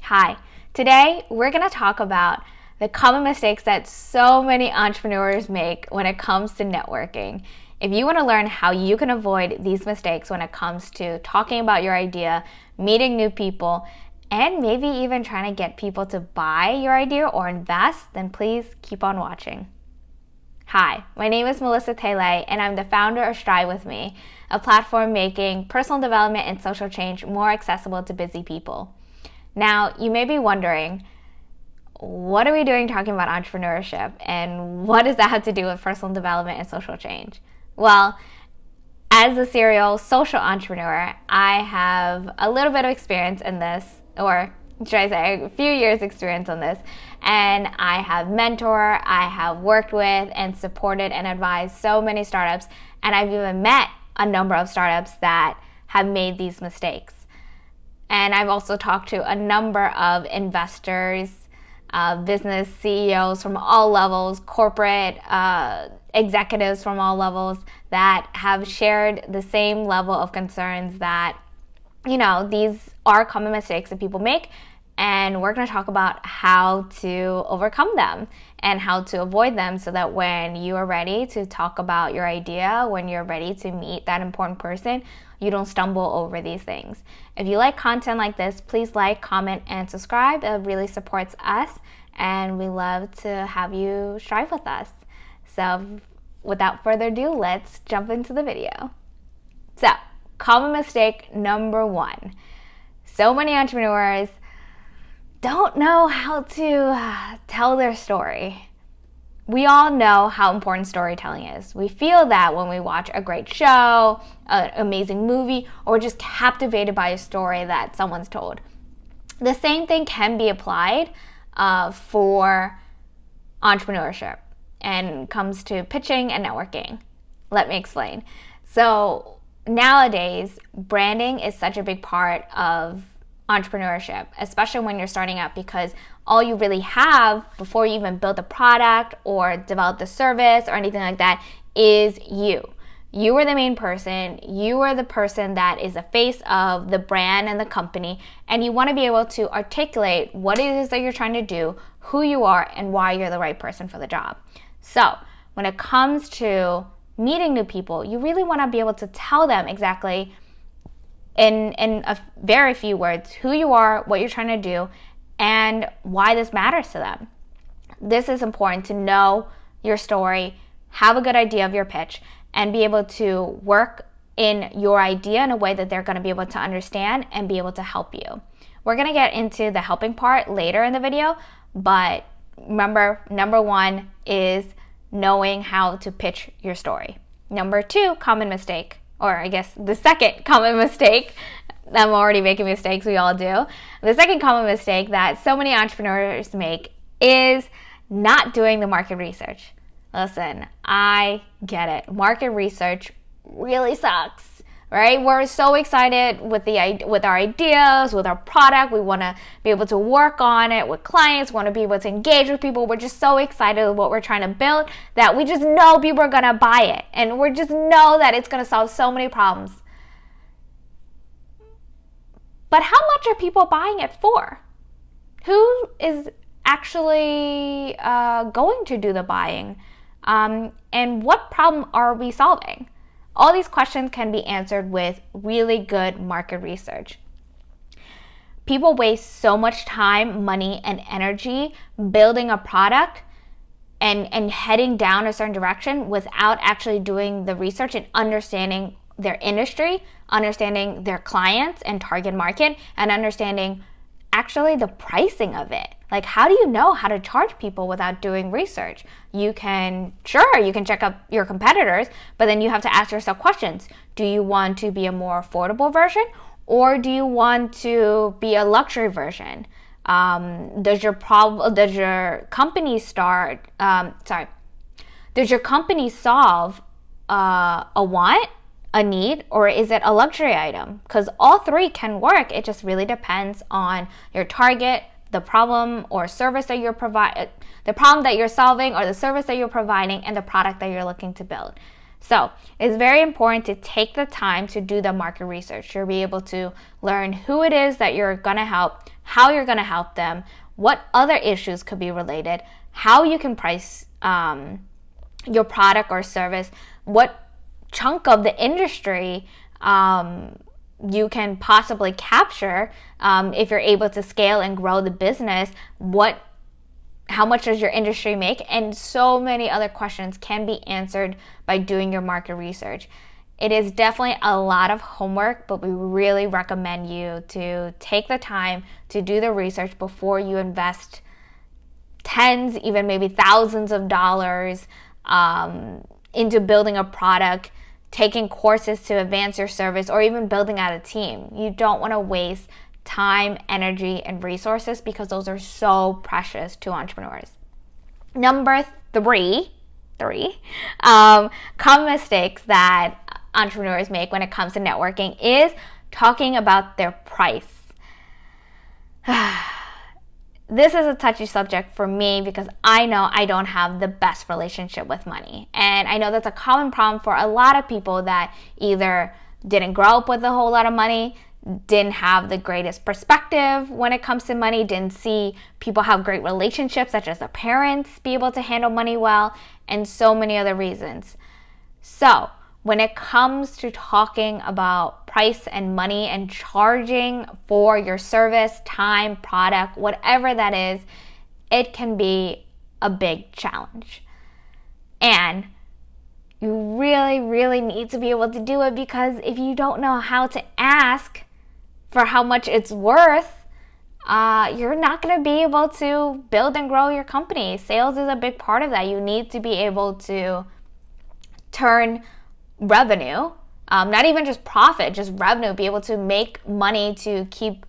Hi, today we're going to talk about the common mistakes that so many entrepreneurs make when it comes to networking. If you want to learn how you can avoid these mistakes when it comes to talking about your idea, meeting new people, and maybe even trying to get people to buy your idea or invest, then please keep on watching. Hi, my name is Melissa Taylor, and I'm the founder of Strive With Me, a platform making personal development and social change more accessible to busy people. Now, you may be wondering, what are we doing talking about entrepreneurship, and what does that have to do with personal development and social change? Well, as a serial social entrepreneur, I have a little bit of experience in this, or should I say a few years experience on this, and I have mentored, I have worked with and supported and advised so many startups, and I've even met a number of startups that have made these mistakes. And I've also talked to a number of investors, business CEOs from all levels, corporate executives from all levels that have shared the same level of concerns that, these are common mistakes that people make. And we're going to talk about how to overcome them and how to avoid them so that when you are ready to talk about your idea, when you're ready to meet that important person, you don't stumble over these things. If you like content like this, please like, comment, and subscribe. It really supports us, and we love to have you strive with us. So without further ado, let's jump into the video. So, common mistake number one. So many entrepreneurs don't know how to tell their story. We all know how important storytelling is. We feel that when we watch a great show, an amazing movie, or just captivated by a story that someone's told. The same thing can be applied for entrepreneurship and comes to pitching and networking. Let me explain. So nowadays, branding is such a big part of entrepreneurship, especially when you're starting out, because all you really have before you even build the product or develop the service or anything like that is you. You are the main person. You are the person that is the face of the brand and the company, and you want to be able to articulate what it is that you're trying to do, who you are, and why you're the right person for the job. So when it comes to meeting new people, you really want to be able to tell them exactly in a very few words who you are, what you're trying to do, and why this matters to them. This is important to know your story, have a good idea of your pitch, and be able to work in your idea in a way that they're going to be able to understand and be able to help you. We're going to get into the helping part later in the video, but remember, number one is knowing how to pitch your story. Number two, common mistake, or I guess the second common mistake, I'm already making mistakes, we all do. The second common mistake that so many entrepreneurs make is not doing the market research. Listen, I get it. Market research really sucks, right? We're so excited with our ideas, with our product. We want to be able to work on it with clients, want to be able to engage with people. We're just so excited with what we're trying to build that we just know people are going to buy it. And we just know that it's going to solve so many problems. But how much are people buying it for? Who is actually going to do the buying? And what problem are we solving? All these questions can be answered with really good market research. People waste so much time, money, and energy building a product and heading down a certain direction without actually doing the research and understanding their industry, understanding their clients and target market, and understanding actually the pricing of it. Like, how do you know how to charge people without doing research? You can check up your competitors, but then you have to ask yourself questions. Do you want to be a more affordable version, or do you want to be a luxury version? Does your company solve a want, a need, or is it a luxury item? Because all three can work. It just really depends on your target, the problem or service that the problem that you're solving, or the service that you're providing, and the product that you're looking to build. So it's very important to take the time to do the market research to be able to learn who it is that you're going to help, how you're going to help them, what other issues could be related, how you can price your product or service, what chunk of the industry you can possibly capture if you're able to scale and grow the business, how much does your industry make, and so many other questions can be answered by doing your market research. It is definitely a lot of homework, but we really recommend you to take the time to do the research before you invest tens, even maybe thousands of dollars into building a product, taking courses to advance your service, or even building out a team. You don't want to waste time, energy, and resources because those are so precious to entrepreneurs. Number three, common mistakes that entrepreneurs make when it comes to networking is talking about their price. This is a touchy subject for me because I know I don't have the best relationship with money. And I know that's a common problem for a lot of people that either didn't grow up with a whole lot of money, didn't have the greatest perspective when it comes to money, didn't see people have great relationships, such as their parents, be able to handle money well, and so many other reasons. So, when it comes to talking about price and money and charging for your service, time, product, whatever that is, it can be a big challenge. And you really, really need to be able to do it, because if you don't know how to ask for how much it's worth, you're not going to be able to build and grow your company. Sales is a big part of that. You need to be able to turn revenue, not even just profit, just revenue, be able to make money to keep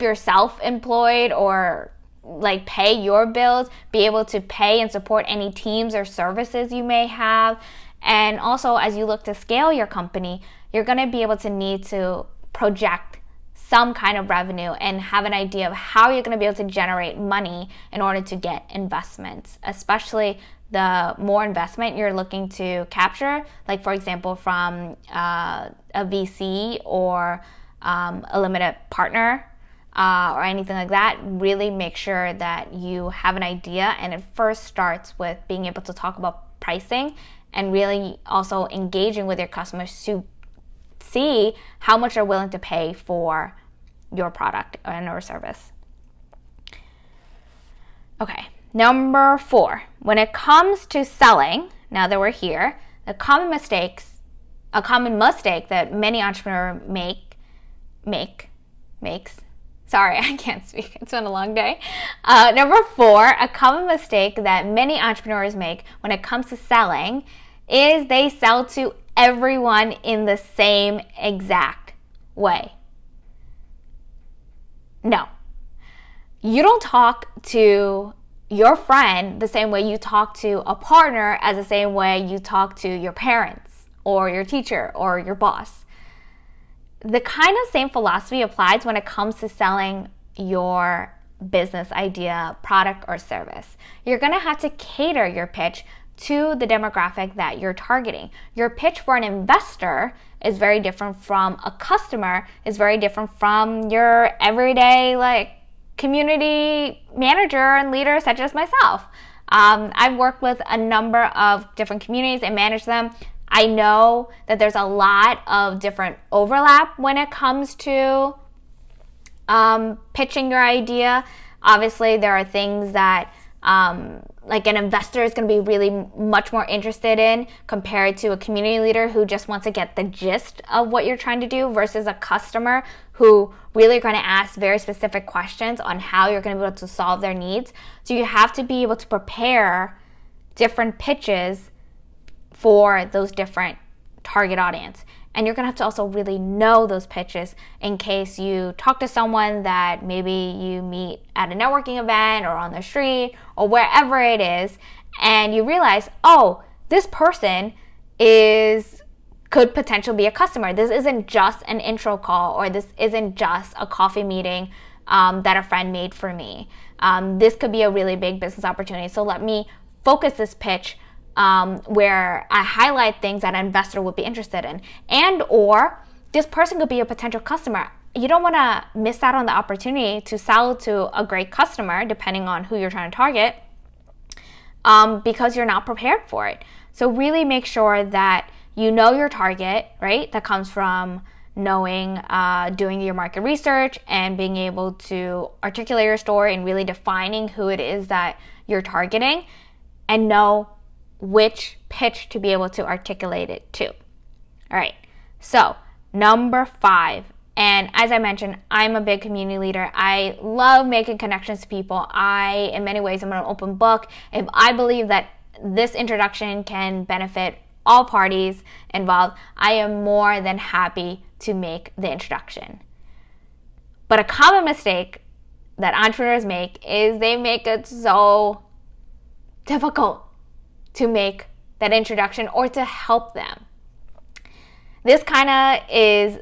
yourself employed or like pay your bills, be able to pay and support any teams or services you may have. And also, as you look to scale your company, you're going to be able to need to project some kind of revenue and have an idea of how you're going to be able to generate money in order to get investments, especially the more investment you're looking to capture, like for example from a VC or a limited partner or anything like that. Really make sure that you have an idea, and it first starts with being able to talk about pricing and really also engaging with your customers to see how much they're willing to pay for your product or service. Okay. Number 4, when it comes to selling, now that we're here, a common mistake that many entrepreneurs makes. Sorry, I can't speak. It's been a long day. Number 4, a common mistake that many entrepreneurs make when it comes to selling is they sell to everyone in the same exact way. No. You don't talk to your friend the same way you talk to a partner as the same way you talk to your parents or your teacher or your boss. The kind of same philosophy applies when it comes to selling your business idea, product, or service. You're going to have to cater your pitch to the demographic that you're targeting. Your pitch for an investor is very different from a customer, is very different from your everyday community manager and leader such as myself. I've worked with a number of different communities and managed them. I know that there's a lot of different overlap when it comes to pitching your idea. Obviously, there are things that like an investor is going to be really much more interested in compared to a community leader who just wants to get the gist of what you're trying to do, versus a customer who really are going to ask very specific questions on how you're going to be able to solve their needs. So you have to be able to prepare different pitches for those different target audience. And you're going to have to also really know those pitches in case you talk to someone that maybe you meet at a networking event or on the street or wherever it is, and you realize, oh, this person could potentially be a customer. This isn't just an intro call, or this isn't just a coffee meeting that a friend made for me. This could be a really big business opportunity. So let me focus this pitch where I highlight things that an investor would be interested in. And or this person could be a potential customer. you don't want to miss out on the opportunity to sell to a great customer, depending on who you're trying to target, because you're not prepared for it. So really make sure that you know your target, right? That comes from knowing, doing your market research and being able to articulate your story and really defining who it is that you're targeting, and know which pitch to be able to articulate it to. All right, so number 5, and as I mentioned, I'm a big community leader. I love making connections to people. In many ways, I'm an open book. If I believe that this introduction can benefit all parties involved, I am more than happy to make the introduction. But a common mistake that entrepreneurs make is they make it so difficult to make that introduction or to help them. This kind of is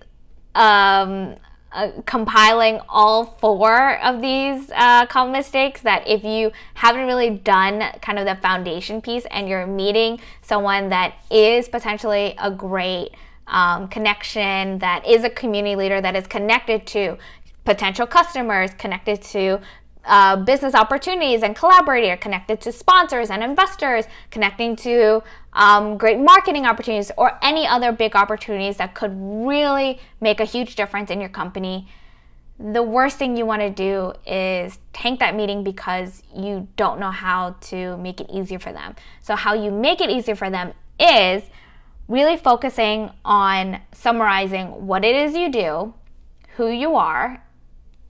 compiling all 4 of these common mistakes, that if you haven't really done kind of the foundation piece and you're meeting someone that is potentially a great connection, that is a community leader, that is connected to potential customers, connected to business opportunities and collaborator, connected to sponsors and investors, connecting to great marketing opportunities or any other big opportunities that could really make a huge difference in your company, the worst thing you want to do is tank that meeting because you don't know how to make it easier for them. So how you make it easier for them is really focusing on summarizing what it is you do, who you are,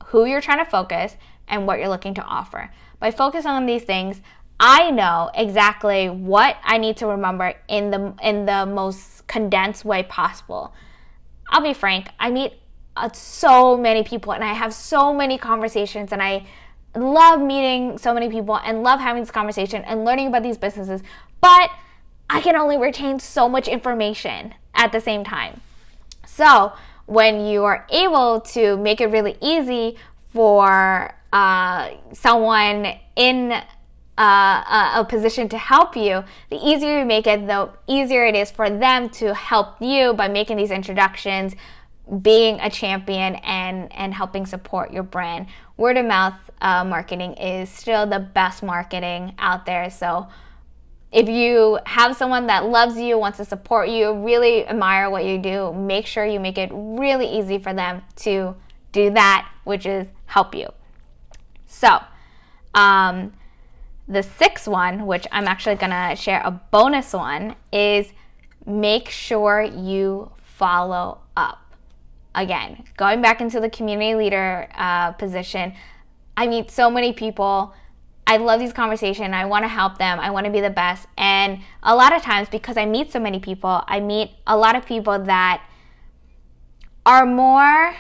who you're trying to focus, and what you're looking to offer. By focusing on these things, I know exactly what I need to remember in the most condensed way possible. I'll be frank, I meet so many people and I have so many conversations, and I love meeting so many people and love having this conversation and learning about these businesses, but I can only retain so much information at the same time. So when you are able to make it really easy for someone in a position to help you, the easier you make it, the easier it is for them to help you by making these introductions, being a champion, and helping support your brand. Word of mouth marketing is still the best marketing out there. So if you have someone that loves you, wants to support you, really admire what you do, make sure you make it really easy for them to do that, which is help you. So, the 6th one, which I'm actually going to share a bonus one, is make sure you follow up. Again, going back into the community leader position, I meet so many people. I love these conversations. I want to help them. I want to be the best. And a lot of times, because I meet so many people, I meet a lot of people that are more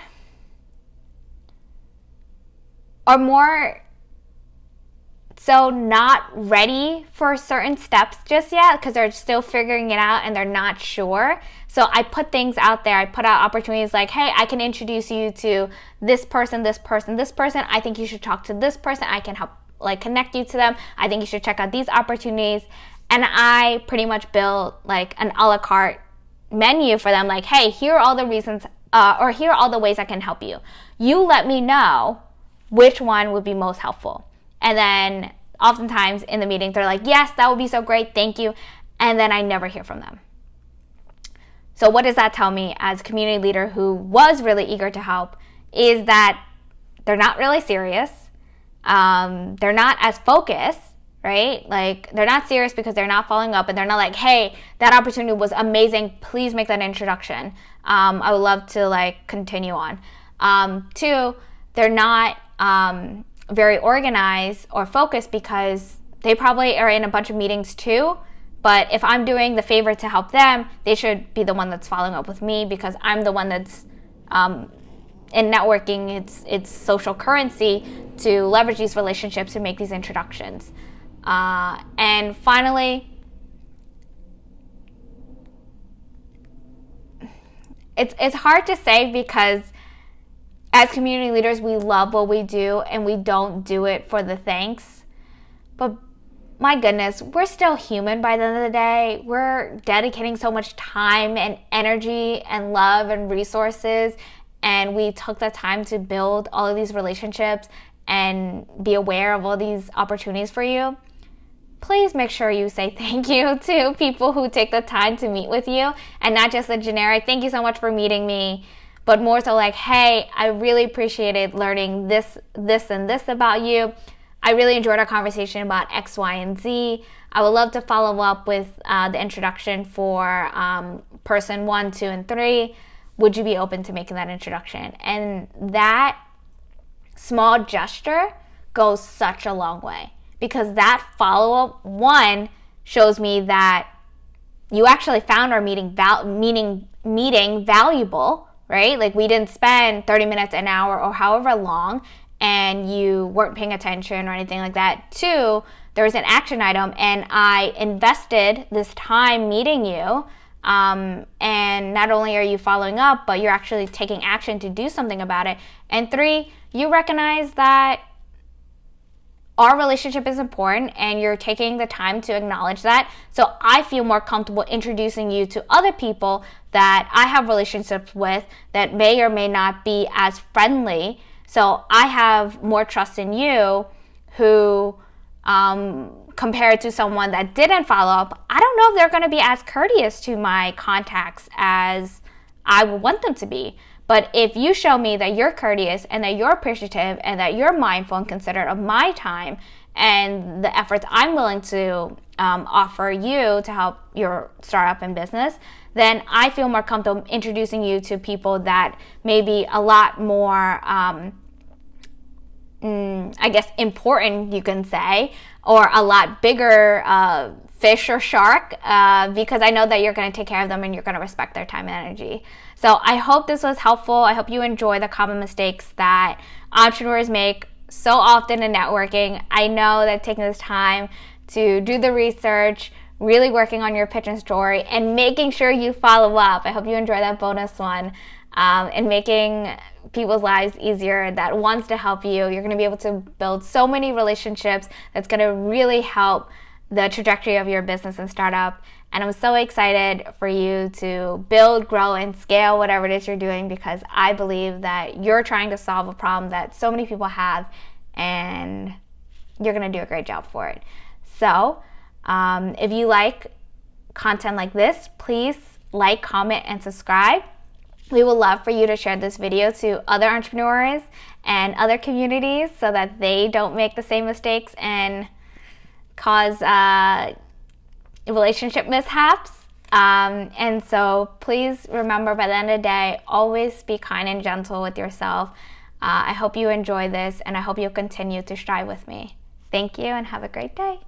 so not ready for certain steps just yet because they're still figuring it out and they're not sure. So I put things out there. I put out opportunities like, hey, I can introduce you to this person, this person, this person. I think you should talk to this person. I can help connect you to them. I think you should check out these opportunities. And I pretty much build an a la carte menu for them. Like, hey, here are all the reasons, or here are all the ways I can help you. You let me know which one would be most helpful. And then oftentimes in the meeting, they're like, yes, that would be so great. Thank you. And then I never hear from them. So what does that tell me as a community leader who was really eager to help is that they're not really serious. They're not as focused, right? They're not serious because they're not following up, and they're not like, hey, that opportunity was amazing. Please make that introduction. I would love to continue on. 2, they're not very organized or focused because they probably are in a bunch of meetings too. But if I'm doing the favor to help them, they should be the one that's following up with me because I'm the one that's in networking. It's social currency to leverage these relationships and make these introductions. And finally, it's hard to say because as community leaders, we love what we do and we don't do it for the thanks. But my goodness, we're still human by the end of the day. We're dedicating so much time and energy and love and resources and we took the time to build all of these relationships and be aware of all these opportunities for you, please make sure you say thank you to people who take the time to meet with you, and not just a generic thank you so much for meeting me, but more so like, hey, I really appreciated learning this, and this about you. I really enjoyed our conversation about X, Y, and Z. I would love to follow up with the introduction for person 1, 2, and 3. Would you be open to making that introduction? And that small gesture goes such a long way, because that follow-up, one, shows me that you actually found our meeting valuable, right? Like, we didn't spend 30 minutes, an hour, or however long, and you weren't paying attention or anything like that. 2, there was an action item, and I invested this time meeting you, and not only are you following up, but you're actually taking action to do something about it. And 3, you recognize that our relationship is important, and you're taking the time to acknowledge that. So I feel more comfortable introducing you to other people that I have relationships with that may or may not be as friendly. So I have more trust in you, who, compared to someone that didn't follow up, I don't know if they're going to be as courteous to my contacts as I would want them to be. But if you show me that you're courteous and that you're appreciative and that you're mindful and considerate of my time and the efforts I'm willing to offer you to help your startup and business, then I feel more comfortable introducing you to people that may be a lot more, I guess, important, you can say, or a lot bigger fish or shark, because I know that you're going to take care of them and you're going to respect their time and energy. So I hope this was helpful. I hope you enjoy the common mistakes that entrepreneurs make so often in networking. I know that taking this time to do the research, really working on your pitch and story, and making sure you follow up. I hope you enjoy that bonus one, and making people's lives easier that wants to help you. You're going to be able to build so many relationships that's going to really help the trajectory of your business and startup. And I'm so excited for you to build, grow, and scale whatever it is you're doing, because I believe that you're trying to solve a problem that so many people have, and you're going to do a great job for it. So if you like content like this, please like, comment, and subscribe. We would love for you to share this video to other entrepreneurs and other communities so that they don't make the same mistakes and cause relationship mishaps. And so please remember, by the end of the day, always be kind and gentle with yourself. I hope you enjoy this, and I hope you'll continue to strive with me. Thank you, and have a great day.